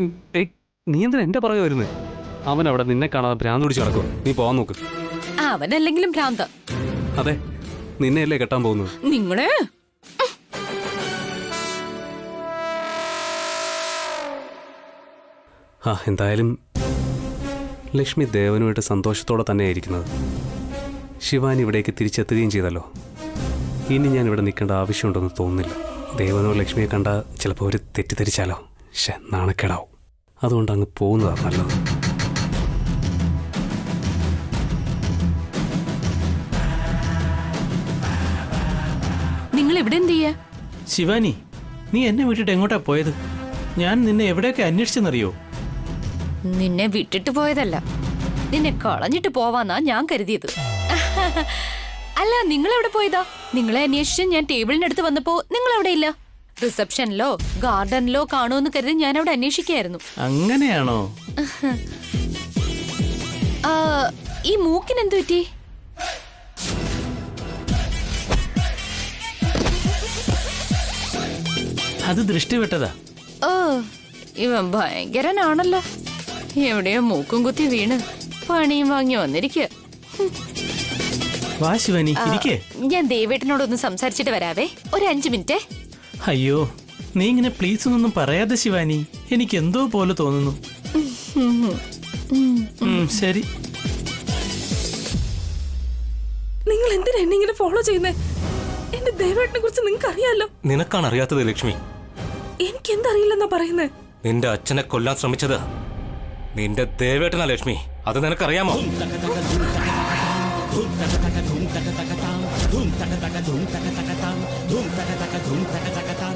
ഏയ്, നീ എന്തിനാ എന്റെ പുറകെ വരുന്നത്? അവൻ അവിടെ നിന്നെ കാണാതെ ഭ്രാന്ത് പിടിച്ച് നടക്കും. നീ പോവാൻ നോക്ക്. അവനല്ലെങ്കിലും ഭ്രാന്ത. അതെ, നിന്നെയല്ലേ കെട്ടാൻ പോകുന്നത്. നിങ്ങളെ എന്തായാലും ലക്ഷ്മി ദേവനുമായിട്ട് സന്തോഷത്തോടെ തന്നെയായിരിക്കുന്നത്. ശിവാനി ഇവിടേക്ക് തിരിച്ചെത്തുകയും ചെയ്തല്ലോ. ഇനി ഞാൻ ഇവിടെ നിൽക്കേണ്ട ആവശ്യമുണ്ടെന്ന് തോന്നുന്നില്ല. ദേവനോ ലക്ഷ്മിയെ കണ്ട ചിലപ്പോൾ അവർ തെറ്റിദ്ധരിച്ചാലോ. നാണക്കേടാവും. അതുകൊണ്ട് അങ്ങ് പോകുന്നതാണ് നല്ലത്. നിങ്ങൾ ഇവിടെ എന്ത് ചെയ്യാ? ശിവാനി, നീ എന്നെ വിട്ടിട്ട് എങ്ങോട്ടാ പോയത്? ഞാൻ നിന്നെ എവിടെയൊക്കെ അന്വേഷിച്ചെന്നറിയോ? നിന്നെ വിട്ടിട്ട് പോയതല്ല, നിന്നെ കളഞ്ഞിട്ട് പോവാന്നാ ഞാൻ കരുതിയത്. അല്ല, നിങ്ങൾ എവിടെ പോയതാ? നിങ്ങളെ അന്വേഷിച്ച് ഞാൻ ടേബിളിനടുത്ത് വന്നപ്പോ നിങ്ങൾ അവിടെ ഇല്ല. റിസപ്ഷനിലോ ഗാർഡനിലോ കാണുമെന്ന് കരുതി ഞാൻ അവിടെ അന്വേഷിക്കായിരുന്നു. അങ്ങനെയാണോ? ഈ മൂക്കിന് എന്തു പറ്റി? അത് ദൃഷ്ടിവിട്ടതാ. ഓ, ഇവൻ ഭയങ്കരനാണല്ലോ. എവിടെയോ മൂക്കും കുത്തി വീണ് പണിയും വാങ്ങി വന്നിരിക്കുക. വാ ശിവാനി, ഇരിക്കേ. ഞാൻ ദേവേട്ടനോടൊന്ന് സംസാരിച്ചിട്ട് വരാവേ, ഒരു 5 മിനിറ്റ്. അയ്യോ, നീ ഇങ്ങനെ പ്ലീസ് ഒന്നും പറയാതെ ശിവാനി, എനിക്ക് എന്തോ പോലെ തോന്നുന്നു. ശരി. നിങ്ങൾ എന്തിനാ എന്നെ ഇങ്ങനെ ഫോളോ ചെയ്യുന്നേ? എന്റെ ദേവേട്ടനെ കുറിച്ച് നിങ്ങൾക്ക് അറിയാലോ. നിനക്കാണ് അറിയാത്തത് ലക്ഷ്മി. എനിക്ക് എന്തറിയില്ലെന്നാ പറയുന്നേ? നിന്റെ അച്ഛനെ കൊല്ലാൻ ശ്രമിച്ചത് നിന്റെ ദേവേട്ടനാ ലക്ഷ്മി. അത് നിനക്കറിയാമോ?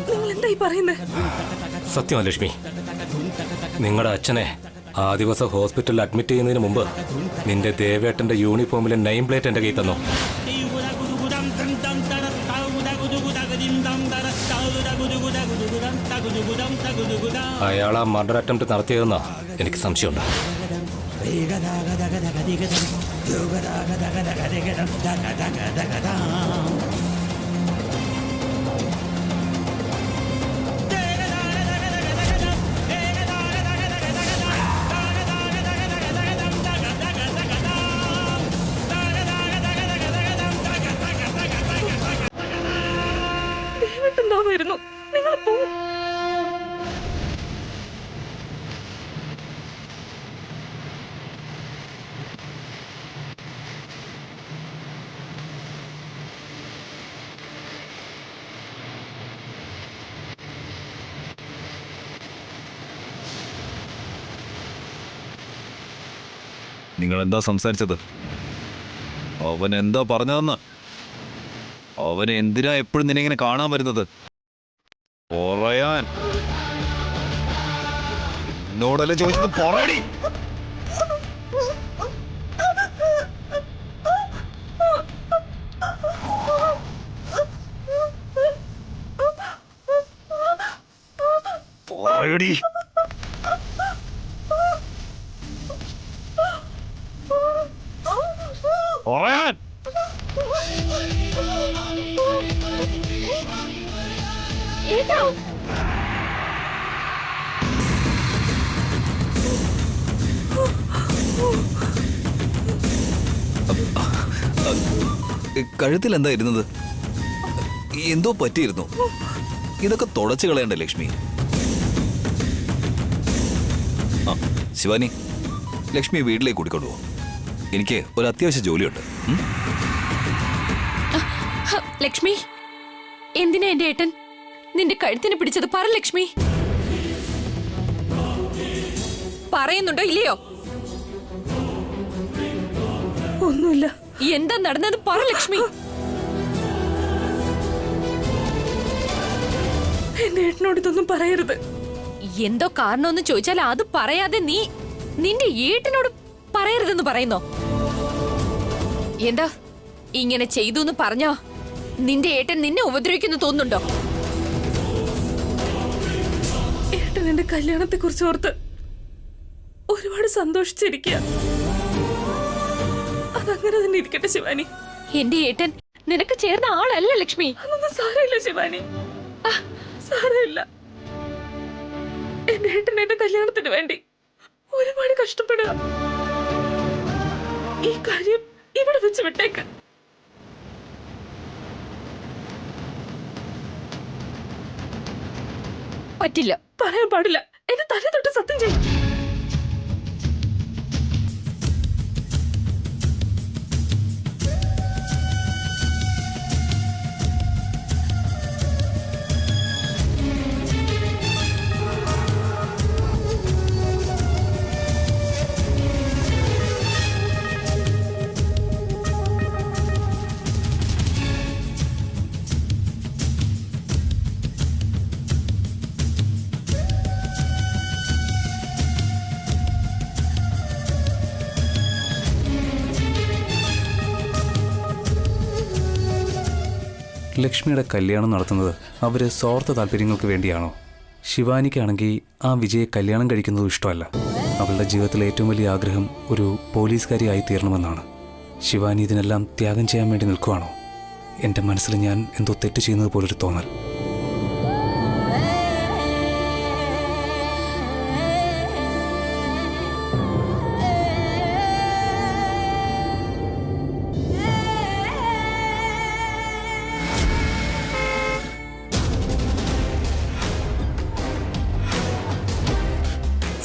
നിങ്ങൾ എന്തായി പറയുന്നേ? സത്യമാ ലക്ഷ്മി. നിങ്ങളുടെ അച്ഛനെ ആ ദിവസം ഹോസ്പിറ്റലിൽ അഡ്മിറ്റ് ചെയ്യുന്നതിന് മുമ്പ് നിന്റെ ദേവേട്ടന്റെ യൂണിഫോമിലെ നെയിം പ്ലേറ്റ് എന്റെ കയ്യിൽ തന്നു. അയാൾ ആ മർഡർ അറ്റംപ്റ്റ് നടത്തിയതെന്നാ എനിക്ക് സംശയമുണ്ട്. ദേവേട്ടൻ വരുന്നു. നിങ്ങൾ പോ. നിങ്ങൾ എന്താ സംസാരിച്ചത്? അവൻ എന്താ പറഞ്ഞതെന്ന്? അവന് എന്തിനാ എപ്പോഴും നിന്നെ ഇങ്ങനെ കാണാൻ വരുന്നത്? പറയാൻ എന്നോടല്ലേ ചോദിച്ചത്? പറയടി. പറയടി. പറയാൻ. കഴുത്തിൽ എന്താ ഇരുന്നത്? എന്തോ പറ്റിയിരുന്നു. ഇതൊക്കെ തുടച്ചു കളയണ്ടേ ലക്ഷ്മി? ശിവാനി, ലക്ഷ്മി വീട്ടിലേക്ക് കൂട്ടിക്കൊണ്ടുപോ. എനിക്ക് ഒരു അത്യാവശ്യ ജോലിയുണ്ട്. ലക്ഷ്മി, എന്തിനാ എന്റെ ഏട്ടൻ നിന്റെ കഴുത്തിന് പിടിച്ചത്? പറ ലക്ഷ്മി. പറയുന്നുണ്ടോ ഇല്ലയോ? ഒന്നുമില്ല. എന്താ നടന്നത്? പറ ലക്ഷ്മി. എന്റെ ഏട്ടനോട് ഇതൊന്നും പറയരുത്. എന്തോ കാരണമൊന്നും ചോദിച്ചാൽ അത് പറയാതെ നീ നിന്റെ ഏട്ടനോട് പറയരുതെന്ന് പറയുന്നോ? എന്താ ഇങ്ങനെ ചെയ്തു എന്ന് പറഞ്ഞോ നിന്റെ ഏട്ടൻ നിന്നെ ഉപദ്രവിക്കുന്നു തോന്നുന്നുണ്ടോ? ഏട്ടൻ എന്റെ കല്യാണത്തെ കുറിച്ച് ഓർത്ത് ഒരുപാട് സന്തോഷിച്ചിരിക്കുക. അതങ്ങനെ തന്നെ ഇരിക്കട്ടെ ശിവാനി. എന്റെ ഏട്ടൻ നിനക്ക് ചേർന്ന ആളല്ല ലക്ഷ്മി. അതൊന്നും സാരമില്ല ശിവാനി, സാരമില്ല. എന്റെ ഏട്ടൻ എന്റെ കല്യാണത്തിന് വേണ്ടി ഒരുപാട് കഷ്ടപ്പെടുക. ഈ കാര്യം ഇവിടെ വെച്ച് വിട്ടേക്ക്. പറ്റില്ല. പറയാൻ പാടില്ല. എന്റെ തല തൊട്ട് സത്യം ചെയ്യും. ലക്ഷ്മിയുടെ കല്യാണം നടത്തുന്നത് അവർ സ്വാർത്ഥ താല്പര്യങ്ങൾക്ക് വേണ്ടിയാണോ? ശിവാനിക്കാണെങ്കിൽ ആ വിജയെ കല്യാണം കഴിക്കുന്നത് ഇഷ്ടമല്ല. അവളുടെ ജീവിതത്തിലെ ഏറ്റവും വലിയ ആഗ്രഹം ഒരു പോലീസുകാരിയായി തീരണമെന്നാണ്. ശിവാനി ഇതിനെല്ലാം ത്യാഗം ചെയ്യാൻ വേണ്ടി നിൽക്കുവാണോ? എൻ്റെ മനസ്സിൽ ഞാൻ എന്തോ തെറ്റ് ചെയ്യുന്നത് പോലൊരു തോന്നൽ.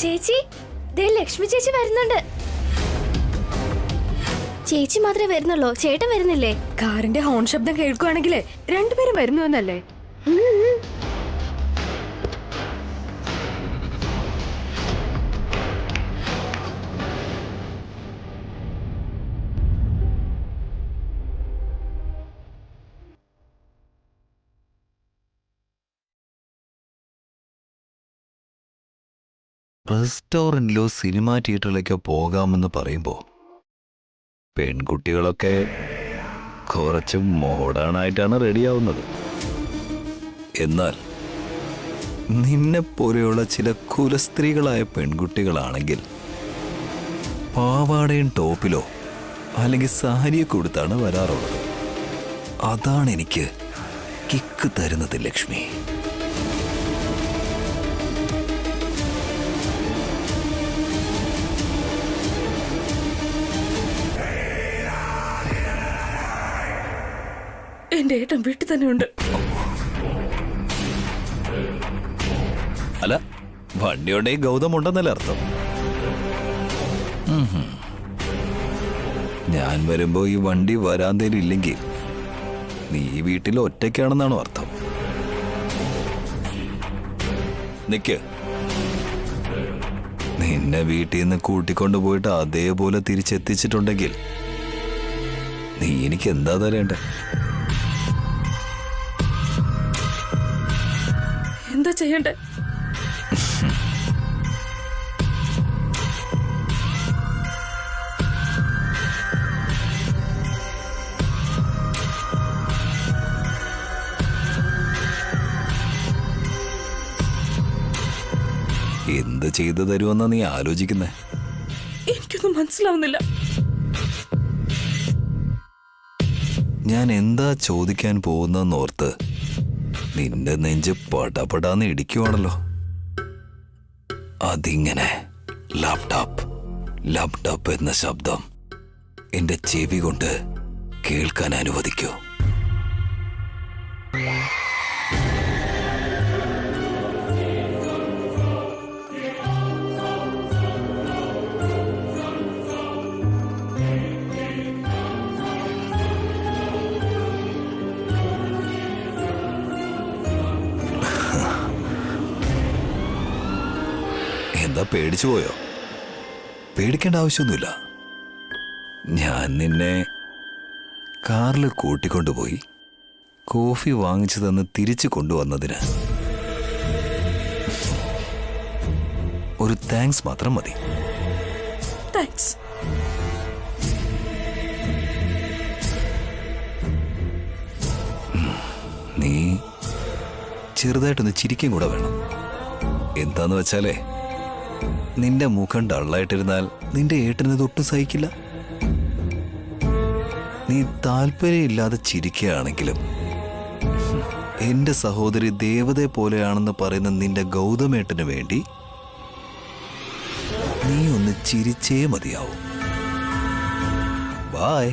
ചേച്ചി, ദേ ലക്ഷ്മി ചേച്ചി വരുന്നുണ്ട്. ചേച്ചി മാത്രമേ വരുന്നുള്ളൂ, ചേട്ടൻ വരുന്നില്ലേ? കാറിന്റെ ഹോൺ ശബ്ദം കേൾക്കുവാണെങ്കിലേ രണ്ടുപേരും വരുന്നു എന്നല്ലേ? റെസ്റ്റോറൻറ്റിലോ സിനിമാ തിയേറ്ററിലേക്കോ പോകാമെന്ന് പറയുമ്പോൾ പെൺകുട്ടികളൊക്കെ കുറച്ച് മോഡേണായിട്ടാണ് റെഡിയാവുന്നത്. എന്നാൽ നിന്നെപ്പോലെയുള്ള ചില കുലസ്ത്രീകളായ പെൺകുട്ടികളാണെങ്കിൽ പാവാടയും ടോപ്പിലോ അല്ലെങ്കിൽ സാരിയൊക്കെ കൊടുത്താണ് വരാറുള്ളത്. അതാണ് എനിക്ക് കിക്ക് തരുന്നത് ലക്ഷ്മി. എന്റെ ഏട്ടൻ വീട്ടിൽ തന്നെ ഉണ്ട്. അല്ല, വണ്ടിയോടെ ഗൗതം ഉണ്ടെന്നല്ല അർത്ഥം. ഞാൻ വരുമ്പോ ഈ വണ്ടി വരാന്തേലും ഇല്ലെങ്കിൽ നീ വീട്ടിൽ ഒറ്റയ്ക്കാണെന്നാണോ അർത്ഥം? നിക്ക്, നിന്നെ വീട്ടിൽ നിന്ന് കൂട്ടിക്കൊണ്ടു പോയിട്ട് അതേപോലെ തിരിച്ചെത്തിച്ചിട്ടുണ്ടെങ്കിൽ നീ എനിക്ക് എന്താ തരേണ്ടേ? എന്താ ചെയ്യണ്ടേ? എന്ത് ചെയ്തു തരുമെന്നാ നീ ആലോചിക്കുന്നേ? എനിക്കൊന്നും മനസ്സിലാവുന്നില്ല. ഞാൻ എന്താ ചോദിക്കാൻ പോകുന്നോർത്ത് നിന്റെ നെഞ്ച് പടപടാന്ന് ഇടിക്കുവാണല്ലോ. അതിങ്ങനെ ലാപ്ടോപ്പ് ലാപ്ടോപ്പ് എന്ന ശബ്ദം എന്റെ ചെവി കൊണ്ട് കേൾക്കാൻ അനുവദിക്കൂ. എന്താ പേടിച്ചു പോയോ? പേടിക്കേണ്ട ആവശ്യമൊന്നുമില്ല. ഞാൻ നിന്നെ കാറിൽ കൂട്ടിക്കൊണ്ടുപോയി കോഫി വാങ്ങിച്ചു തന്ന് തിരിച്ചു കൊണ്ടുവന്നതിന് ഒരു താങ്ക്സ് മാത്രം മതി. താങ്ക്സ്. നീ ചെറുതായിട്ടൊന്ന് ചിരിക്കും കൂടെ വേണം. എന്താന്ന് വെച്ചാലേ, നിന്റെ മുഖം ഡള്ളായിട്ടിരുന്നാൽ നിന്റെ ഏട്ടന് തൊട്ടും സഹിക്കില്ല. നീ താല്പര്യമില്ലാതെ ചിരിക്കുകയാണെങ്കിലും എന്റെ സഹോദരി ദേവതയെ പോലെയാണെന്ന് പറയുന്ന നിന്റെ ഗൗതമേട്ടന് വേണ്ടി നീ ഒന്ന് ചിരിച്ചേ മതിയാവും. ബൈ.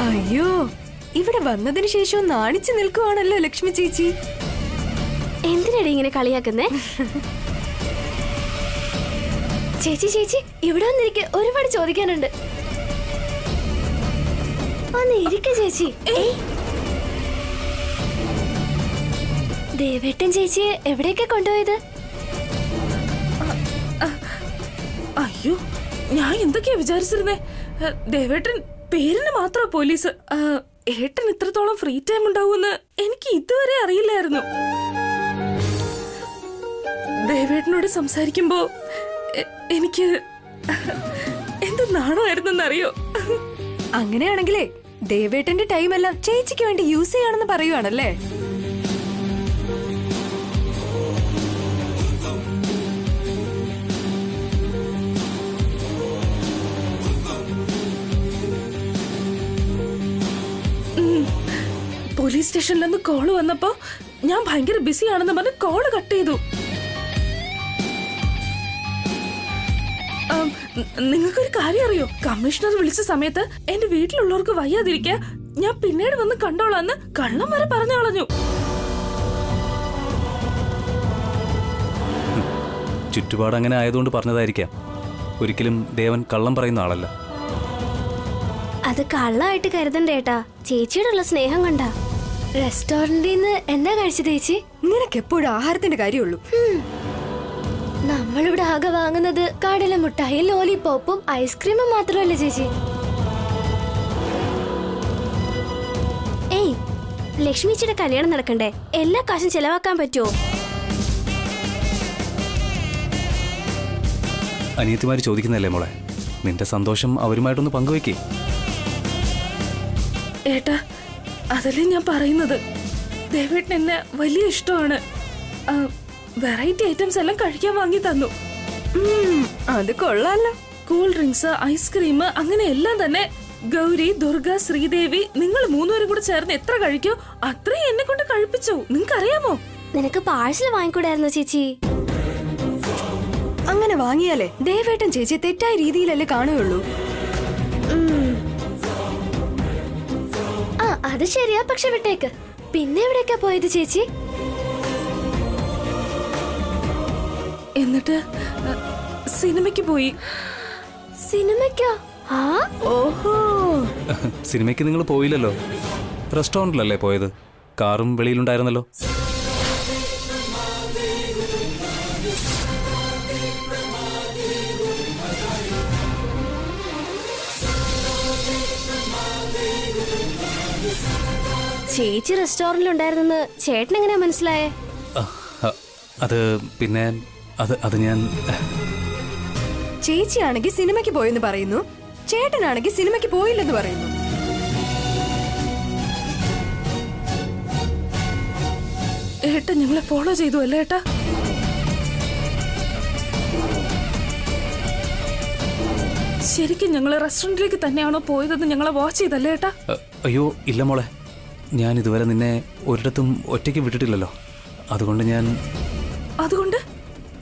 അയ്യോ, ഇവിടെ വന്നതിന് ശേഷം നാണിച്ചു നിൽക്കുവാണല്ലോ ലക്ഷ്മി ചേച്ചി. എന്തിനാടി ഇങ്ങനെ കളിയാക്കുന്നേ? ചേച്ചി ചേച്ചി ഇവിടെ വന്നിരിക്കെ ഒരുപാട് ചോദിക്കാനുണ്ട്. ഒന്ന് ഇരിക്ക ചേച്ചി. ദേവേട്ടൻ ചേച്ചിയെ എവിടേക്കാ കൊണ്ടുപോയത്? അയ്യോ, ഞാൻ എന്തൊക്കെയാ വിചാരിച്ചിരുന്നേ. ദേവേട്ടൻ പേരിന് മാത്രം പോലീസ്. ഏട്ടൻ ഇത്രത്തോളം ഫ്രീ ടൈം ഉണ്ടാവുമെന്ന് എനിക്ക് ഇതുവരെ അറിയില്ലായിരുന്നു. ദേവേട്ടനോട് സംസാരിക്കുമ്പോ എനിക്ക് എന്ത് നാണമായിരുന്നെന്നറിയോ? അങ്ങനെയാണെങ്കിലേ ദേവേട്ടന്റെ ടൈം എല്ലാം ചേച്ചിക്ക് വേണ്ടി യൂസ് ചെയ്യാണെന്ന് പറയുവാണല്ലേ? പോലീസ് സ്റ്റേഷനിൽ നിന്ന് കോള് വന്നപ്പോ ഞാൻ ഭയങ്കര ബിസി ആണെന്ന് പറഞ്ഞ് കോള് കട്ട് ചെയ്തു. നിങ്ങൾക്കൊരു കാര്യം അറിയോ? കമ്മീഷണർ വിളിച്ച സമയത്ത് എന്റെ വീട്ടിലുള്ളവർക്ക് വയ്യാതിരിക്കാ ഞാൻ പിന്നീട് വന്ന് കണ്ടോളാന്ന് കള്ളം വരെ പറഞ്ഞു കളഞ്ഞു. ചുറ്റുപാട് അങ്ങനെ ആയതുകൊണ്ട് പറഞ്ഞതായിരിക്കാം. ഒരിക്കലും ദേവൻ കള്ളം പറയുന്ന ആളല്ല. അത് കള്ളായിട്ട് കരുതണ്ടേട്ടാ. ചേച്ചിയോടുള്ള സ്നേഹം കണ്ടാ. റെസ്റ്റോറന്റിൽ നിന്ന് എന്താ കഴിച്ചത് ചേച്ചി? നിനക്ക് എപ്പോഴും ആഹാരത്തിന്റെ കാര്യമുള്ളൂ. നമ്മളിവിടെ ആകെ വാങ്ങുന്നത് കടല മുട്ടായി, ലോലിപോപ്പും ഐസ്ക്രീമും മാത്രമല്ല ചേച്ചി. ഏയ്, ലക്ഷ്മിച്ചിയുടെ കല്യാണം നടക്കണ്ടേ? എല്ലാ കാശും ചെലവാക്കാൻ പറ്റുമോ? അനിയത്തിമാര് ചോദിക്കുന്നല്ലേ മോളെ, നിന്റെ സന്തോഷം അവരുമായിട്ടൊന്ന് പങ്കുവെക്കേ. ഏട്ടാ, അതല്ലേ ഞാൻ പറയുന്നത്. ദേവേട്ടൻ എന്നെ വലിയ ഇഷ്ടമാണ്. വെറൈറ്റി ഐറ്റംസ് എല്ലാം കഴിക്കാൻ വാങ്ങി തന്നു. അത് കൊള്ളാലോ. കൂൾ ഡ്രിങ്ക്സ്, ഐസ്ക്രീം, അങ്ങനെ എല്ലാം തന്നെ. ഗൗരി, ദുർഗ, ശ്രീദേവി, നിങ്ങൾ മൂന്നുപേരും കൂടെ ചേർന്ന് എത്ര കഴിക്കോ അത്രയും എന്നെ കൊണ്ട് കഴിപ്പിച്ചു. നിങ്ങൾക്കറിയാമോ? നിനക്ക് പാഴ്സൽ വാങ്ങിക്കൂടായിരുന്നോ ചേച്ചി? അങ്ങനെ വാങ്ങിയാലേ ദേവേട്ടൻ ചേച്ചി തെറ്റായ രീതിയിലല്ലേ കാണുകയുള്ളൂ. ആ, അത് ശരിയാ. പക്ഷെ വിട്ടേക്ക്. പിന്നെ എവിടേക്കാ പോയത് ചേച്ചി? എന്നിട്ട് സിനിമയ്ക്ക് പോയി. സിനിമയ്ക്കോ? ആ, ഓഹോ, സിനിമയ്ക്ക് നിങ്ങൾ പോയില്ലല്ലോ, റെസ്റ്റോറൻറ്റിലല്ലേ പോയത്. കാറും വെളിയിലുണ്ടായിരുന്നല്ലോ. ചേച്ചി റെസ്റ്റോറന്റിൽ ഉണ്ടായിരുന്നെന്ന് ചേട്ടൻ എങ്ങനെയാ മനസ്സിലായേ? അത് പിന്നെ അത് ഞാൻ ചേച്ചിയാണെങ്കിൽ സിനിമയ്ക്ക് പോയെന്ന് പറയുന്നു, ചേട്ടനാണെങ്കിൽ സിനിമയ്ക്ക് പോയില്ലെന്ന് പറയുന്നു. ഏട്ടൻ ഞങ്ങളെ ഫോളോ ചെയ്തു അല്ലേ ഏട്ടാ? ശരിക്കും ഞങ്ങള് റെസ്റ്റോറന്റിലേക്ക് തന്നെയാണോ പോയതെന്ന് ഞങ്ങളെ വാച്ച് ചെയ്തല്ലേ ഏട്ടാ? അയ്യോ ഇല്ല മോളെ, ഞാൻ ഇതുവരെ നിന്നെ ഒരിടത്തും ഒറ്റയ്ക്ക് വിട്ടിട്ടില്ലല്ലോ. അതുകൊണ്ട്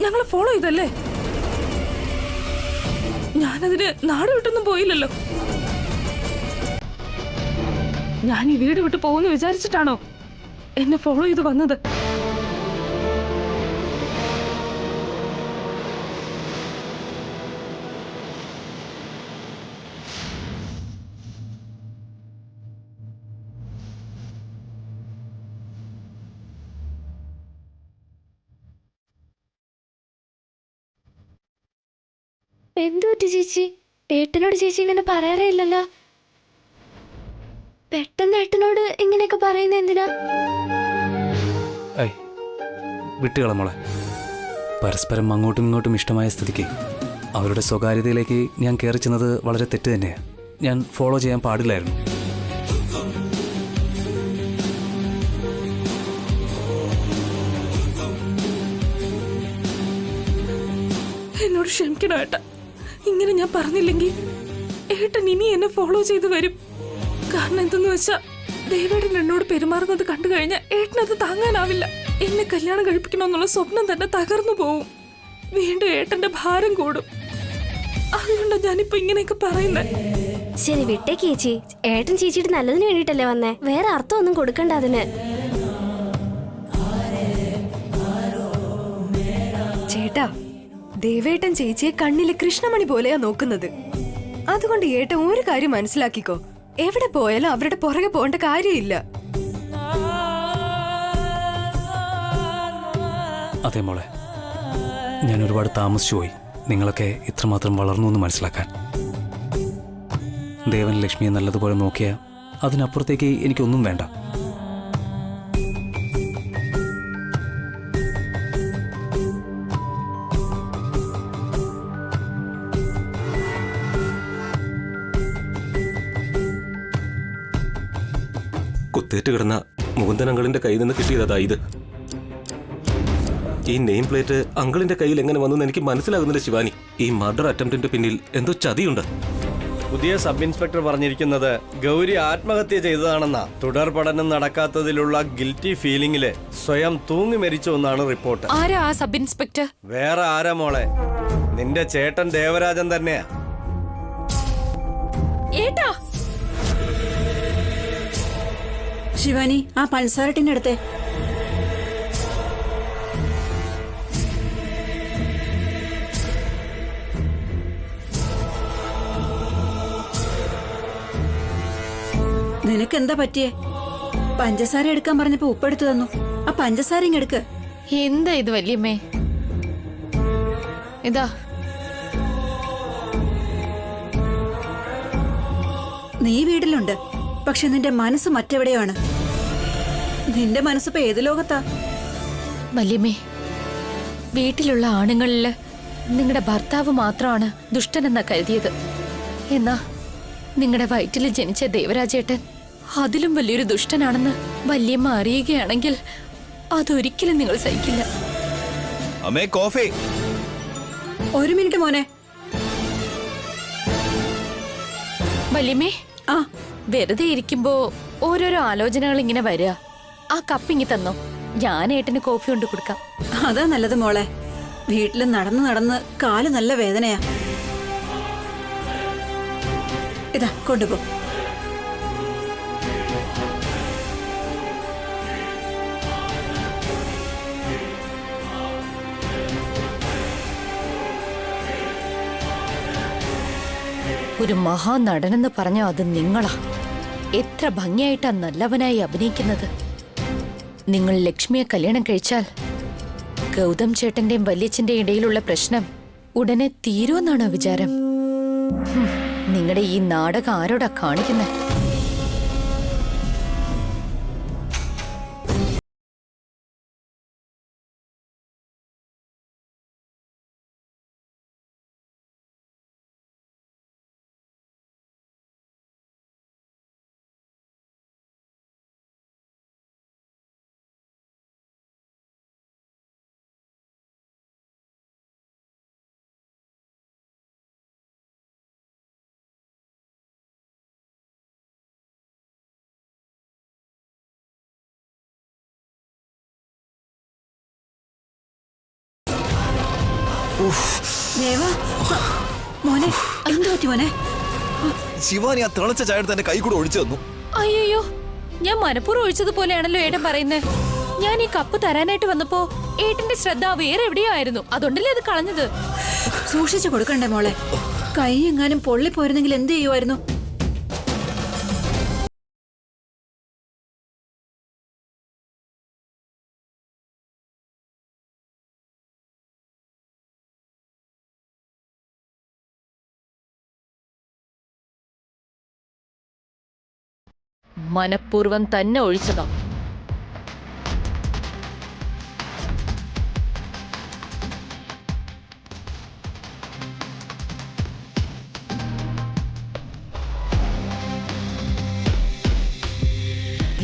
ഞങ്ങളെ ഫോളോ ചെയ്തല്ലേ? ഞാനതിന് നാട് വിട്ടൊന്നും പോയില്ലല്ലോ. ഞാൻ ഈ വീട് വിട്ട് പോകുന്നു വിചാരിച്ചിട്ടാണോ എന്നെ ഫോളോ ചെയ്ത് വന്നത്? എന്തു പറ്റി ചേച്ചി? ഏട്ടനോട് ചേച്ചി ഇങ്ങനെ പറയാറേ ഇല്ലല്ലോ. പെട്ടെന്ന് ഏട്ടനോട് ഇങ്ങനെയൊക്കെ പറയുന്ന എന്തിനാ? വിട്ടുകള മോളെ, പരസ്പരം അങ്ങോട്ടും ഇങ്ങോട്ടും ഇഷ്ടമായ സ്ഥിതിക്ക് അവരുടെ സ്വകാര്യതയിലേക്ക് ഞാൻ കയറി ചെന്നത് വളരെ തെറ്റ് തന്നെയാണ്. ഞാൻ ഫോളോ ചെയ്യാൻ പാടില്ലായിരുന്നു. എന്നോട് ക്ഷമിക്കണം ഏട്ടാ. ഇങ്ങനെ ഞാൻ പറഞ്ഞില്ലെങ്കിൽ ഏട്ടൻ ഇനി എന്നെ ഫോളോ ചെയ്ത് വരും. കാരണം എന്തെന്ന് വെച്ചാ ദേവേട്ടൻ എന്നോട് പെരുമാറുന്നത് കണ്ടു കഴിഞ്ഞാൽ ഏട്ടനത് താങ്ങാനാവില്ല. എന്നെ കല്യാണം കഴിപ്പിക്കണമെന്നുള്ള സ്വപ്നം തന്നെ തകർന്നു പോവും. വീണ്ടും ഏട്ടന്റെ ഭാരം കൂടും. അതുകൊണ്ടാണ് ഞാനിപ്പോ ഇങ്ങനെയൊക്കെ പറയുന്നത്. ശരി വിട്ടേക്ക് ചേച്ചി. ഏട്ടൻ ചേച്ചിയുടെ നല്ലതിന് വേണ്ടിട്ടല്ലേ വന്നേ. വേറെ അർത്ഥമൊന്നും കൊടുക്കണ്ട അതിന്. ചേട്ടാ, ദേവേട്ടൻ ചേച്ചിയെ കണ്ണിലെ കൃഷ്ണമണി പോലെയാ നോക്കുന്നത്. അതുകൊണ്ട് ഏട്ടൻ ഒരു കാര്യം മനസ്സിലാക്കിക്കോ, എവിടെ പോയാലും അവരുടെ പുറകെ പോകേണ്ട കാര്യമില്ല. അതെ മോളെ, ഞാൻ ഒരുപാട് താമസിച്ചു പോയി നിങ്ങളൊക്കെ ഇത്രമാത്രം വളർന്നു എന്ന് മനസ്സിലാക്കാൻ. ദേവൻ ലക്ഷ്മിയെ നല്ലതുപോലെ നോക്കിയാൽ അതിനപ്പുറത്തേക്ക് എനിക്കൊന്നും വേണ്ട. കുത്തേറ്റ് കിടന്ന മുകുന്ദൻ അങ്കിളിന്റെ കയ്യിൽ നിന്ന് കിട്ടിയതാ ഇത്. ഈ നെയിം പ്ലേറ്റ് അങ്കിളിന്റെ കയ്യിൽ എങ്ങനെ വന്നെന്ന് എനിക്ക് മനസ്സിലാകുന്നില്ല ശിവാനി. ഈ മർഡർ അറ്റംപ്റ്റിന്റെ പിന്നിൽ എന്തോ ചതിയുണ്ട്. പുതിയ സബ് ഇൻസ്പെക്ടർ പറഞ്ഞിരിക്കുന്നത് ഗൗരി ആത്മഹത്യ ചെയ്തതാണെന്നാ. തുടർ പഠനം നടക്കാത്തതിലുള്ള ഗിൽറ്റി ഫീലിംഗില് സ്വയം തൂങ്ങി മരിച്ചു എന്നാണ് റിപ്പോർട്ട്. ആരാ ആ സബ് ഇൻസ്പെക്ടർ? വേറെ ആരാ മോളെ, നിന്റെ ചേട്ടൻ ദേവരാജൻ തന്നെയാ. ഏട്ടാ, ശിവാനി, ആ പൾസാര ടിന്നെടുത്തേ. നിനക്കെന്താ പറ്റിയേ? പഞ്ചസാര എടുക്കാൻ പറഞ്ഞപ്പോ ഉപ്പെടുത്തു തന്നു. ആ പഞ്ചസാര ഇങ്ങെടുക്ക്. എന്താ ഇത് വല്യമ്മേ? ഇതാ. നീ വീട്ടിലുണ്ട്, പക്ഷെ നിന്റെ മനസ്സ് മറ്റെവിടെയാണ്. നിന്റെ മനസ്സിപ്പോ ഏത് ലോകത്താ? വല്യമ്മേ, വീട്ടിലുള്ള ആണുങ്ങളില് നിങ്ങളുടെ ഭർത്താവ് മാത്രമാണ് ദുഷ്ടനെന്നാ കരുതിയത്. എന്നാ നിങ്ങളുടെ വയറ്റിൽ ജനിച്ച ദേവരാജേട്ടൻ അതിലും വലിയൊരു ദുഷ്ടനാണെന്ന് വല്യമ്മ അറിയുകയാണെങ്കിൽ അതൊരിക്കലും നിങ്ങൾ സഹിക്കില്ല. അമ്മേ, കോഫി. ഒരു മിനിറ്റ് മോനെ. വല്യമ്മേ, ആ, വെറുതെ ഇരിക്കുമ്പോ ഓരോരോ ആലോചനകൾ ഇങ്ങനെ വരിക. ആ കപ്പിങ്ങി തന്നോ, ഞാൻ ഏട്ടന് കോഫി കൊണ്ട് കൊടുക്കാം. അതാ നല്ലത് മോളെ. വീട്ടിൽ നടന്ന് നടന്ന് കാല് നല്ല വേദനയാ. ഇതാ കൊണ്ടുപോ. ഒരു മഹാനടനെന്ന് പറഞ്ഞാൽ അത് നിങ്ങളാ. എത്ര ഭംഗിയായിട്ടാ നല്ലവനായി അഭിനയിക്കുന്നത്. നിങ്ങൾ ലക്ഷ്മിയെ കല്യാണം കഴിച്ചാൽ ഗൗതം ചേട്ടന്റെയും വല്യച്ഛന്റെയും ഇടയിലുള്ള പ്രശ്നം ഉടനെ തീരുമെന്നാണോ വിചാരം? നിങ്ങളുടെ ഈ നാടകം ആരോടാ കാണിക്കുന്നത്? ദേവാ, മോനെ എന്തു പറ്റി മോനെ? ശിവാനി ആ തിളച്ച ചായ എടുത്ത് എന്റെ കൈ കൂടെ ഒഴിച്ചു തന്നു. അയ്യോ, ഞാൻ മനപ്പൂർവ്വം ഒഴിച്ചതുപോലെയാണല്ലോ ഏട്ടൻ പറയുന്നത്. ഞാൻ ഈ കപ്പ് തരാനായിട്ട് വന്നപ്പോ ഏട്ടന്റെ ശ്രദ്ധ വേറെ എവിടെയോ ആയിരുന്നു. അതുകൊണ്ടല്ലേ അത് കളഞ്ഞത്. സൂക്ഷിച്ചു കൊടുക്കണ്ടേ മോളെ? കൈ എങ്ങാനും പൊള്ളിപ്പോയിരുന്നെങ്കിൽ എന്ത് ചെയ്യുമായിരുന്നു? മനപ്പൂർവ്വം തന്നെ ഒഴിച്ചതാ.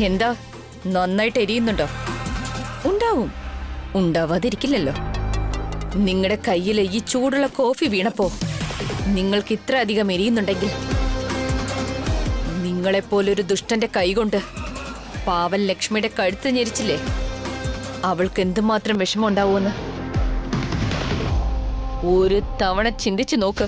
എന്താ നന്നായിട്ട് എരിയുന്നുണ്ടോ? ഉണ്ടാവും, ഉണ്ടാവാതിരിക്കില്ലല്ലോ. നിങ്ങളുടെ കയ്യിൽ ഈ ചൂടുള്ള കോഫി വീണപ്പോ നിങ്ങൾക്ക് ഇത്ര അധികം എരിയുന്നുണ്ടെങ്കിൽ നിങ്ങളെപ്പോലൊരു ദുഷ്ടന്റെ കൈകൊണ്ട് പാവൻ ലക്ഷ്മിയുടെ കഴുത്ത് ഞെരിച്ചില്ലേ, അവൾക്ക് എന്തുമാത്രം വിഷമം ഉണ്ടാവുമെന്ന് ഒരു തവണ ചിന്തിച്ചു നോക്ക്.